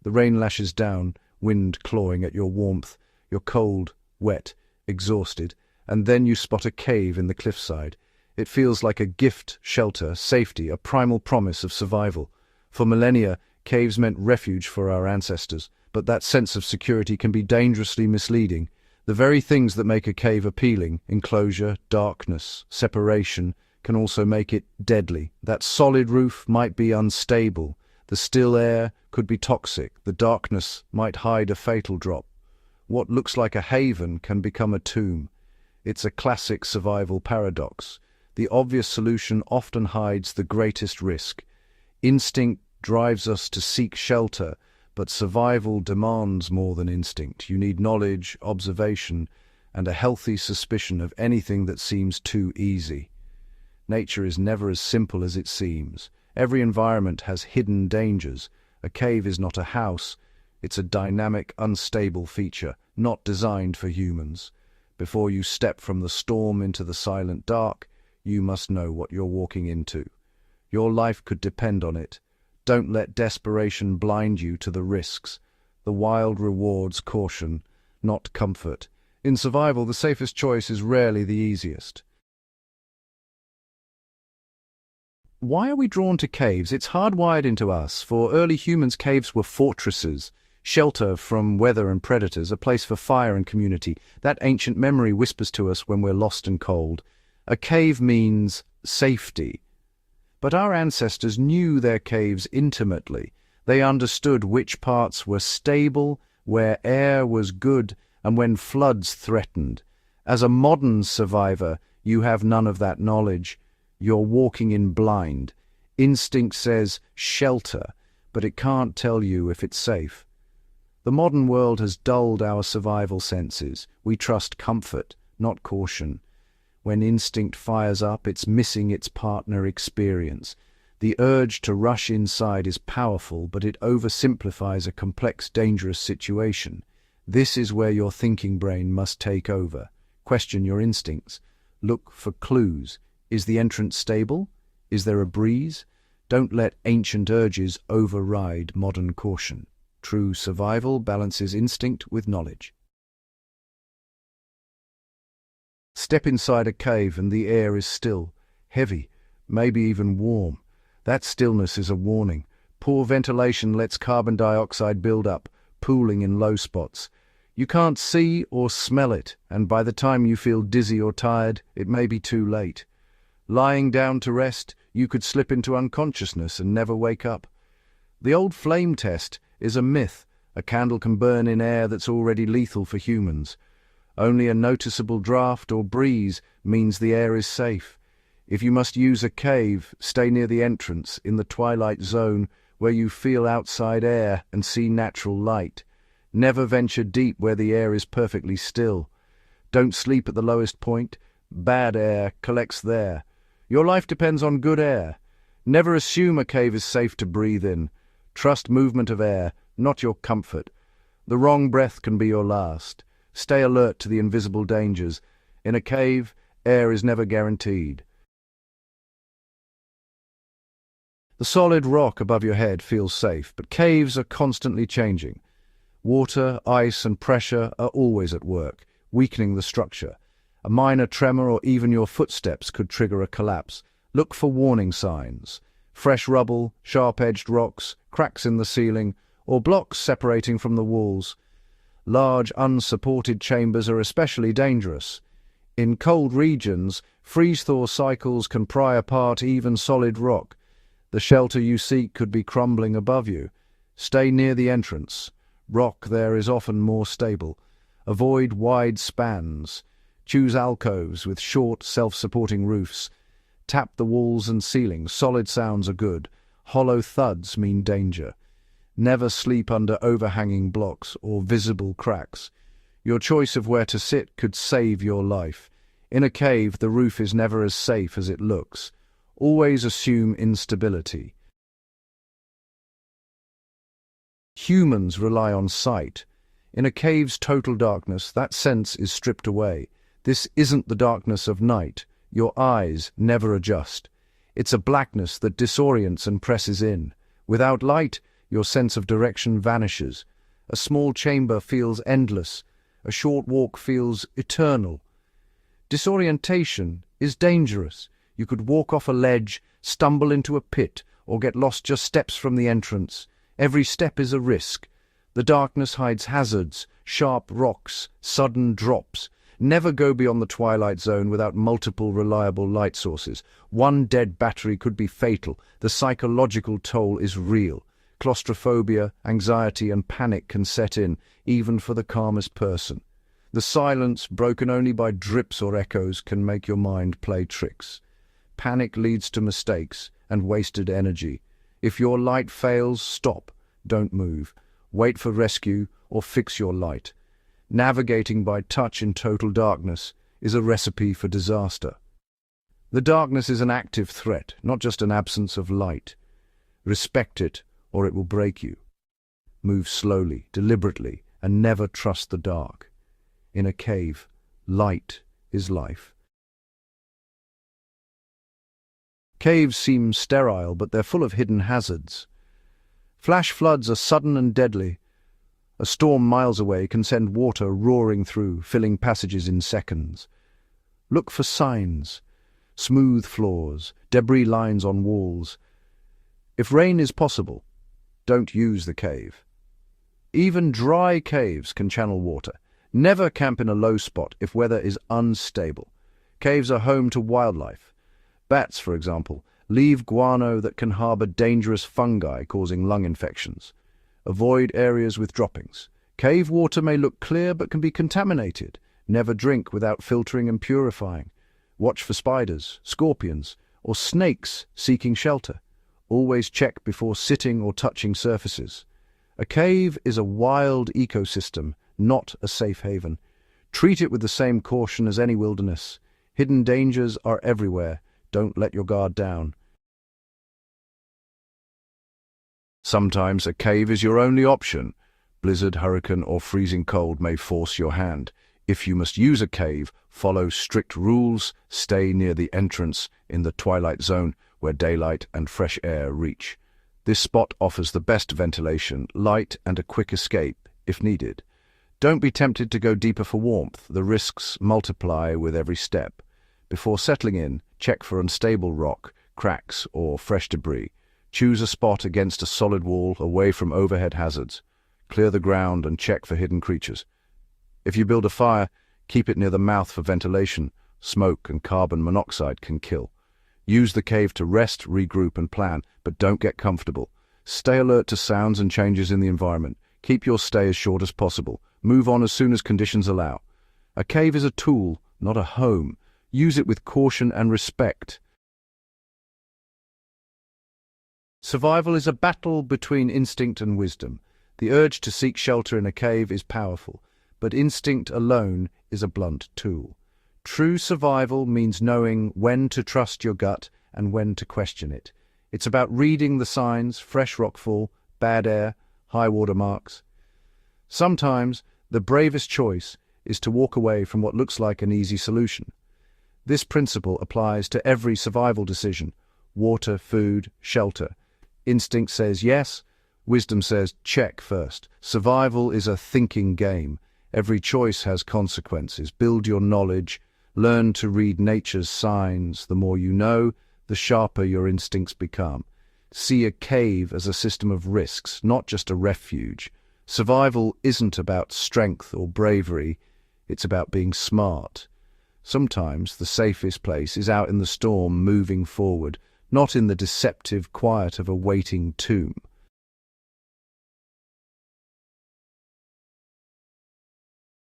The rain lashes down, wind clawing at your warmth. You're cold, wet, exhausted, and then you spot a cave in the cliffside. It feels like a gift, shelter, safety, a primal promise of survival. For millennia, caves meant refuge for our ancestors, but that sense of security can be dangerously misleading. The very things that make a cave appealing, enclosure, darkness, separation, can also make it deadly. That solid roof might be unstable. The still air could be toxic. The darkness might hide a fatal drop. What looks like a haven can become a tomb. It's a classic survival paradox. The obvious solution often hides the greatest risk. Instinct drives us to seek shelter, but survival demands more than instinct. You need knowledge, observation, and a healthy suspicion of anything that seems too easy. Nature is never as simple as it seems. Every environment has hidden dangers. A cave is not a house. It's a dynamic, unstable feature, not designed for humans. Before you step from the storm into the silent dark, you must know what you're walking into. Your life could depend on it. Don't let desperation blind you to the risks. The wild rewards caution, not comfort. In survival, the safest choice is rarely the easiest. Why are we drawn to caves? It's hardwired into us. For early humans, caves were fortresses, shelter from weather and predators, a place for fire and community. That ancient memory whispers to us when we're lost and cold. A cave means safety. But our ancestors knew their caves intimately. They understood which parts were stable, where air was good, and when floods threatened. As a modern survivor, you have none of that knowledge. You're walking in blind. Instinct says shelter, but it can't tell you if it's safe. The modern world has dulled our survival senses. We trust comfort, not caution. When instinct fires up, it's missing its partner experience. The urge to rush inside is powerful, but it oversimplifies a complex, dangerous situation. This is where your thinking brain must take over. Question your instincts. Look for clues. Is the entrance stable? Is there a breeze? Don't let ancient urges override modern caution. True survival balances instinct with knowledge. Step inside a cave and the air is still, heavy, maybe even warm. That stillness is a warning. Poor ventilation lets carbon dioxide build up, pooling in low spots. You can't see or smell it, and by the time you feel dizzy or tired, it may be too late. Lying down to rest, you could slip into unconsciousness and never wake up. The old flame test is a myth. A candle can burn in air that's already lethal for humans. Only a noticeable draft or breeze means the air is safe. If you must use a cave, stay near the entrance, in the twilight zone, where you feel outside air and see natural light. Never venture deep where the air is perfectly still. Don't sleep at the lowest point. Bad air collects there. Your life depends on good air. Never assume a cave is safe to breathe in. Trust movement of air, not your comfort. The wrong breath can be your last. Stay alert to the invisible dangers. In a cave, air is never guaranteed. The solid rock above your head feels safe, but caves are constantly changing. Water, ice, and pressure are always at work, weakening the structure. A minor tremor or even your footsteps could trigger a collapse. Look for warning signs. Fresh rubble, sharp-edged rocks, cracks in the ceiling, or blocks separating from the walls. Large, unsupported chambers are especially dangerous. In cold regions, freeze-thaw cycles can pry apart even solid rock. The shelter you seek could be crumbling above you. Stay near the entrance. Rock there is often more stable. Avoid wide spans. Choose alcoves with short, self-supporting roofs. Tap the walls and ceilings. Solid sounds are good. Hollow thuds mean danger. Never sleep under overhanging blocks or visible cracks. Your choice of where to sit could save your life. In a cave, the roof is never as safe as it looks. Always assume instability. Humans rely on sight. In a cave's total darkness, that sense is stripped away. This isn't the darkness of night. Your eyes never adjust. It's a blackness that disorients and presses in. Without light, Your sense of direction vanishes. A small chamber feels endless. A short walk feels eternal. Disorientation is dangerous. You could walk off a ledge, stumble into a pit, or get lost just steps from the entrance. Every step is a risk. The darkness hides hazards, sharp rocks, sudden drops. Never go beyond the twilight zone without multiple reliable light sources. One dead battery could be fatal. The psychological toll is real. Claustrophobia, anxiety, and panic can set in, even for the calmest person. The silence, broken only by drips or echoes, can make your mind play tricks. Panic leads to mistakes and wasted energy. If your light fails, stop. Don't move. Wait for rescue or fix your light. Navigating by touch in total darkness is a recipe for disaster. The darkness is an active threat, not just an absence of light. Respect it, or it will break you. Move slowly, deliberately, and never trust the dark. In a cave, light is life. Caves seem sterile, but they're full of hidden hazards. Flash floods are sudden and deadly. A storm miles away can send water roaring through, filling passages in seconds. Look for signs, smooth floors, debris lines on walls. If rain is possible, don't use the cave. Even dry caves can channel water. Never camp in a low spot if weather is unstable. Caves are home to wildlife. Bats, for example, leave guano that can harbor dangerous fungi causing lung infections. Avoid areas with droppings. Cave water may look clear but can be contaminated. Never drink without filtering and purifying. Watch for spiders, scorpions, or snakes seeking shelter. Always check before sitting or touching surfaces. A cave is a wild ecosystem, not a safe haven. Treat it with the same caution as any wilderness. Hidden dangers are everywhere. Don't let your guard down. Sometimes a cave is your only option. Blizzard, hurricane, or freezing cold may force your hand. If you must use a cave, follow strict rules. Stay near the entrance in the twilight zone where daylight and fresh air reach. This spot offers the best ventilation, light, and a quick escape if needed. Don't be tempted to go deeper for warmth. The risks multiply with every step. Before settling in, check for unstable rock, cracks, or fresh debris. Choose a spot against a solid wall, away from overhead hazards. Clear the ground and check for hidden creatures. If you build a fire, keep it near the mouth for ventilation. Smoke and carbon monoxide can kill. Use the cave to rest, regroup, and plan, but don't get comfortable. Stay alert to sounds and changes in the environment. Keep your stay as short as possible. Move on as soon as conditions allow. A cave is a tool, not a home. Use it with caution and respect. Survival is a battle between instinct and wisdom. The urge to seek shelter in a cave is powerful, but instinct alone is a blunt tool. True survival means knowing when to trust your gut and when to question it. It's about reading the signs: fresh rockfall, bad air, high water marks. Sometimes the bravest choice is to walk away from what looks like an easy solution. This principle applies to every survival decision: water, food, shelter. Instinct says yes, wisdom says check first. Survival is a thinking game. Every choice has consequences. Build your knowledge. Learn to read nature's signs. The more you know, the sharper your instincts become. See a cave as a system of risks, not just a refuge. Survival isn't about strength or bravery. It's about being smart. Sometimes the safest place is out in the storm, moving forward, not in the deceptive quiet of a waiting tomb.